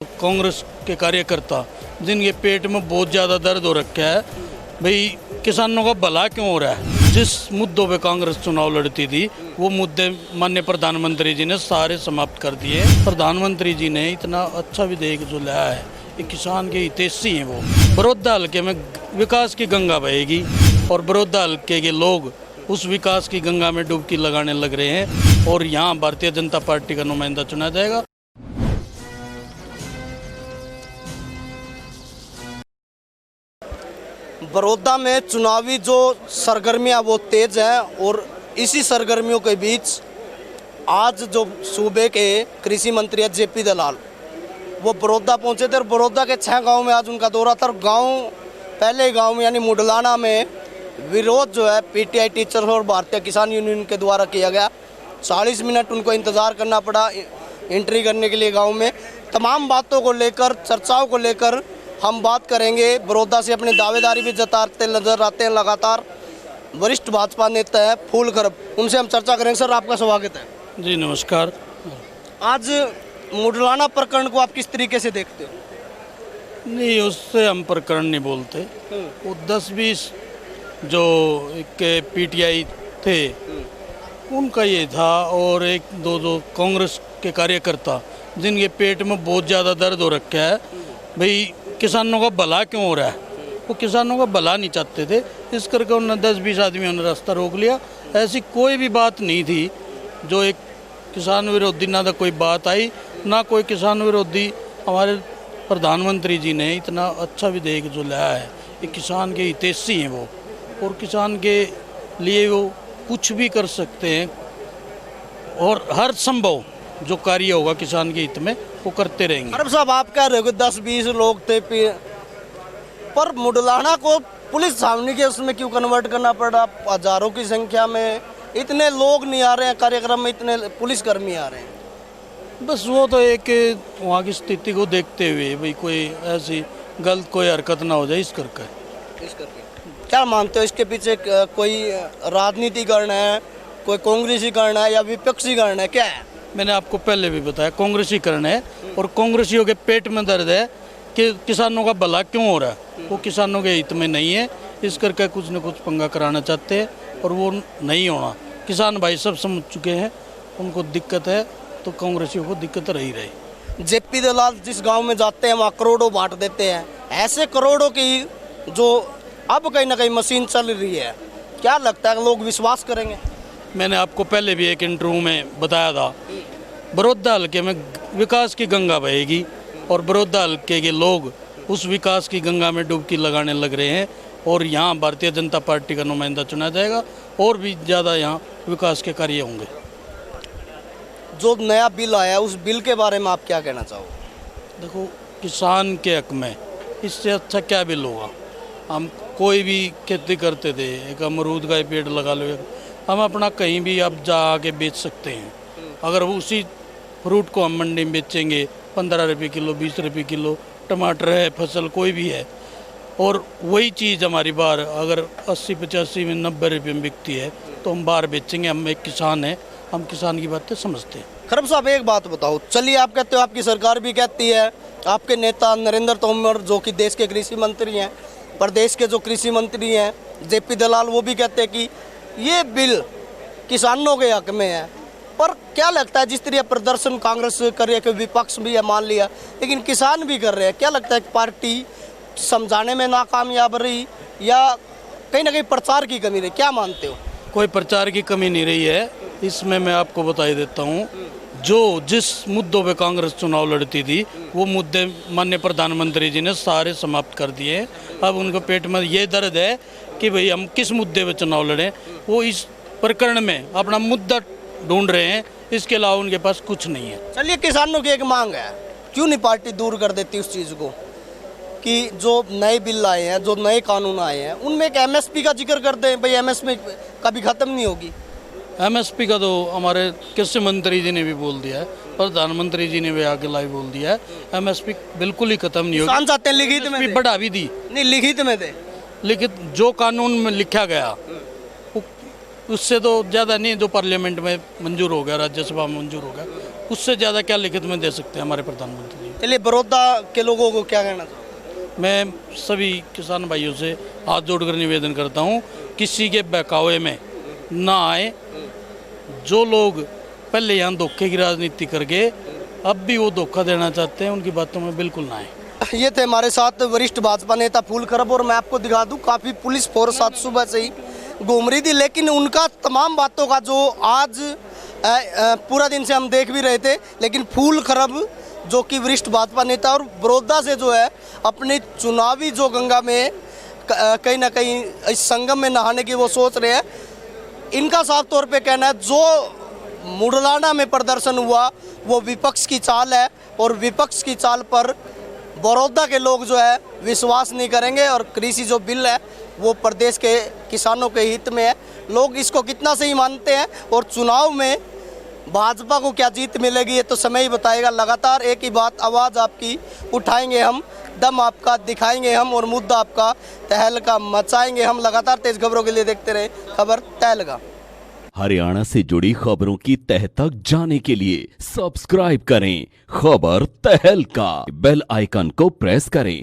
कांग्रेस के कार्यकर्ता जिनके पेट में बहुत ज़्यादा दर्द हो रखा है, भाई किसानों का भला क्यों हो रहा है। जिस मुद्दों पे कांग्रेस चुनाव लड़ती थी वो मुद्दे माननीय प्रधानमंत्री जी ने सारे समाप्त कर दिए। प्रधानमंत्री जी ने इतना अच्छा विधेयक जो लाया है, ये किसान के हितैषी हैं। वो बड़ौदा हल्के में विकास की गंगा बहेगी और बड़ौदा हल्के के लोग उस विकास की गंगा में डुबकी लगाने लग रहे हैं और यहाँ भारतीय जनता पार्टी का नुमाइंदा चुना जाएगा। बड़ौदा में चुनावी जो सरगर्मियां वो तेज हैं और इसी सरगर्मियों के बीच आज जो सूबे के कृषि मंत्री है जेपी दलाल, वो बड़ौदा पहुंचे थे और बड़ौदा के 6 गांव में आज उनका दौरा था। पहले गांव में यानी मुडलाना में विरोध जो है पीटीआई टीचर और भारतीय किसान यूनियन के द्वारा किया गया। 40 मिनट उनको इंतज़ार करना पड़ा एंट्री करने के लिए। गाँव में तमाम बातों को लेकर, चर्चाओं को लेकर हम बात करेंगे। बड़ौदा से अपनी दावेदारी भी जताते नजर आते हैं लगातार वरिष्ठ भाजपा नेता है फूल खरब, उनसे हम चर्चा करेंगे। सर, आपका स्वागत है। जी नमस्कार। आज मुडलाना प्रकरण को आप किस तरीके से देखते हो? नहीं, उससे हम प्रकरण नहीं बोलते। वो 10-20 जो एक पीटीआई थे उनका ये था, और एक दो जो कांग्रेस के कार्यकर्ता जिनके पेट में बहुत ज़्यादा दर्द हो रखा है, भाई किसानों का भला क्यों हो रहा है। वो किसानों का भला नहीं चाहते थे, इस करके उन्होंने 10-20 आदमियों ने रास्ता रोक लिया। ऐसी कोई भी बात नहीं थी जो एक किसान विरोधी, ना तो कोई बात आई ना कोई किसान विरोधी। हमारे प्रधानमंत्री जी ने इतना अच्छा विधेयक जो लाया है, ये किसान के हितैषी हैं वो, और किसान के लिए वो कुछ भी कर सकते हैं और हर संभव जो कार्य होगा किसान के हित में वो करते रहेंगे। अरब साहब, आप कह रहे हो कि 10-20 लोग थे, पर मुडलाना को पुलिस छावनी के उसमें क्यों कन्वर्ट करना पड़ा? हजारों की संख्या में इतने लोग नहीं आ रहे हैं कार्यक्रम में, इतने पुलिसकर्मी आ रहे हैं। बस वो तो एक वहाँ की स्थिति को देखते हुए, भाई कोई ऐसी गलत कोई हरकत ना हो जाए इस करके। क्या मानते हो इसके पीछे कोई राजनीतिकरण है, कोई कांग्रेसीकरण है या विपक्षीकरण है, क्या है? मैंने आपको पहले भी बताया, कांग्रेसीकरण है और कांग्रेसियों के पेट में दर्द है कि किसानों का भला क्यों हो रहा है। वो किसानों के हित में नहीं है, इस करके कुछ न कुछ पंगा कराना चाहते हैं और वो नहीं होना। किसान भाई सब समझ चुके हैं, उनको दिक्कत है तो कांग्रेसियों को दिक्कत रही। जेपी दलाल जिस गांव में जाते हैं वहाँ करोड़ों बांट देते हैं। ऐसे करोड़ों की जो अब कहीं ना कहीं मशीन चल रही है, क्या लगता है लोग विश्वास करेंगे? मैंने आपको पहले भी एक इंटरव्यू में बताया था, बड़ौदा हल्के में विकास की गंगा बहेगी और बड़ौदा हल्के के लोग उस विकास की गंगा में डुबकी लगाने लग रहे हैं और यहाँ भारतीय जनता पार्टी का नुमाइंदा चुना जाएगा और भी ज़्यादा यहाँ विकास के कार्य होंगे। जो नया बिल आया उस बिल के बारे में आप क्या कहना चाहोगे? देखो, किसान के हक में इससे अच्छा क्या बिल होगा। हम कोई भी खेती करते थे, एक अमरूद का पेड़ लगा लो, हम अपना कहीं भी अब जा के बेच सकते हैं। अगर उसी फ्रूट को हम मंडी में बेचेंगे 15 रुपये किलो, 20 रुपये किलो, टमाटर है, फसल कोई भी है, और वही चीज़ हमारी बाहर अगर 80-85 में 90 रुपये में बिकती है तो हम बाहर बेचेंगे। हम एक किसान हैं, हम किसान की बातें समझते हैं। खरब साहब, एक बात बताओ, चलिए आप कहते हो, आपकी सरकार भी कहती है, आपके नेता नरेंद्र तोमर जो कि देश के कृषि मंत्री हैं, प्रदेश के जो कृषि मंत्री हैं जेपी दलाल, वो भी कहते हैं कि ये बिल किसानों के हक में है। पर क्या लगता है, जिस तरह प्रदर्शन कांग्रेस कर रही है, कि विपक्ष भी है मान लिया, लेकिन किसान भी कर रहे हैं, क्या लगता है पार्टी समझाने में नाकामयाब रही या कहीं ना कहीं प्रचार की कमी रही? क्या मानते हो? कोई प्रचार की कमी नहीं रही है इसमें। मैं आपको बता देता हूँ, जो जिस मुद्दों पे कांग्रेस चुनाव लड़ती थी वो मुद्दे माननीय प्रधानमंत्री जी ने सारे समाप्त कर दिए हैं। अब उनको पेट में ये दर्द है कि भाई हम किस मुद्दे पे चुनाव लड़ें, वो इस प्रकरण में अपना मुद्दा ढूंढ रहे हैं, इसके अलावा उनके पास कुछ नहीं है। चलिए, किसानों की एक मांग है, क्यों नहीं पार्टी दूर कर देती उस चीज़ को कि जो नए बिल आए हैं, जो नए कानून आए हैं, उनमें एक एमएसपी का जिक्र करते हैं। भाई एमएसपी कभी ख़त्म नहीं होगी। एमएसपी का तो हमारे कृषि मंत्री जी ने भी बोल दिया है, प्रधानमंत्री जी ने भी आके लाइव बोल दिया है, एमएसपी बिल्कुल ही खत्म नहीं होगी। चाहते हैं लिखित में बढ़ा भी दी, नहीं लिखित में दे, लिखित जो कानून में लिखा गया उससे तो ज़्यादा नहीं, जो पार्लियामेंट में मंजूर हो गया, राज्यसभा में मंजूर हो गया, उससे ज़्यादा क्या लिखित में दे सकते हैं हमारे प्रधानमंत्री जी। चलिए, बड़ौदा के लोगों को क्या कहना चाहोगे? मैं सभी किसान भाइयों से हाथ जोड़कर निवेदन करता हूँ, किसी के बहकावे में ना आए। जो लोग पहले यहाँ धोखे की राजनीति करके अब भी वो धोखा देना चाहते हैं, उनकी बातों में बिल्कुल ना आए। ये थे हमारे साथ वरिष्ठ भाजपा नेता फूल खरब, और मैं आपको दिखा दूं काफ़ी पुलिस फोर्स आज सुबह से ही घूम रही थी, लेकिन उनका तमाम बातों का जो आज पूरा दिन से हम देख भी रहे थे, लेकिन फूल खरब जो कि वरिष्ठ भाजपा नेता और बड़ौदा से जो है अपनी चुनावी जो गंगा में कहीं ना कहीं इस संगम में नहाने की वो सोच रहे हैं। इनका साफ तौर पे कहना है जो मुडलाना में प्रदर्शन हुआ वो विपक्ष की चाल है, और विपक्ष की चाल पर बड़ौदा के लोग जो है विश्वास नहीं करेंगे, और कृषि जो बिल है वो प्रदेश के किसानों के हित में है। लोग इसको कितना सही मानते हैं और चुनाव में भाजपा को क्या जीत मिलेगी ये तो समय ही बताएगा। लगातार एक ही बात, आवाज़ आपकी उठाएंगे हम, दम आपका दिखाएंगे हम, और मुद्दा आपका तहलका मचाएंगे हम। लगातार तेज खबरों के लिए देखते रहे खबर तहलका। हरियाणा से जुड़ी खबरों की तह तक जाने के लिए सब्सक्राइब करें खबर तहलका, बेल आइकन को प्रेस करें।